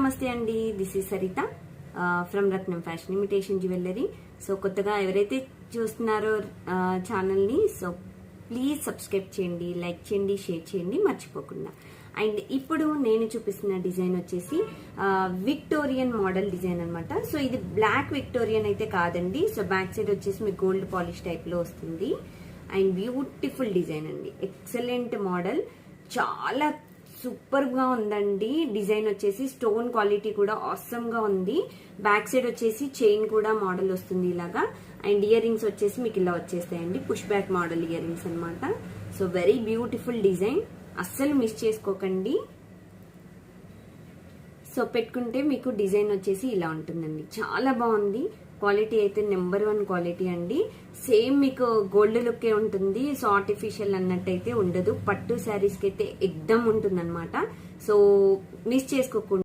నమస్తే అండి, this is Saritha from Ratnam fashion imitation jewellery. So కొత్తగా ఎవరైతే చూస్తున్నారో ఛానల్ని, సో ప్లీజ్ సబ్స్క్రైబ్ చేయండి, లైక్ చేయండి, షేర్ చేయండి మర్చిపోకుండా. అండ్ ఇప్పుడు నేను చూపిస్తున్న డిజైన్ వచ్చేసి విక్టోరియన్ మోడల్ డిజైన్ అనమాట. సో ఇది బ్లాక్ విక్టోరియన్ అయితే కాదండి. సో బ్యాక్ సైడ్ వచ్చేసి మీకు గోల్డ్ పాలిష్ టైప్ లో వస్తుంది. అండ్ బ్యూటిఫుల్ డిజైన్ అండి, ఎక్సలెంట్ మోడల్, చాలా సూపర్ గా ఉందండి. డిజైన్ వచ్చేసి స్టోన్ క్వాలిటీ కూడా ఆసమ్ గా ఉంది. బ్యాక్ సైడ్ వచ్చేసి చైన్ కూడా మోడల్ వస్తుంది ఇలాగా. అండ్ ఇయర్ రింగ్స్ వచ్చేసి మీకు ఇలా వచ్చేస్తాయండి, push back model earrings అనమాట. సో వెరీ బ్యూటిఫుల్ డిజైన్, అస్సలు మిస్ చేసుకోకండి. సో పెట్టుకుంటే మీకు డిజైన్ వచ్చేసి ఇలా ఉంటుందండి, చాలా బాగుంది. క్వాలిటీ అయితే నెంబర్ 1 క్వాలిటీ అండి. సేమ్ మీకు గోల్డ్ లుక్ ఉంటుంది. సో ఆర్టిఫిషియల్ అన్నట్టయితే ఉండదు. పట్టు శారీస్ కి అయితే ఎగ్దమ్ ఉంటుంది అనమాట. సో మిస్ చేసుకోకుండా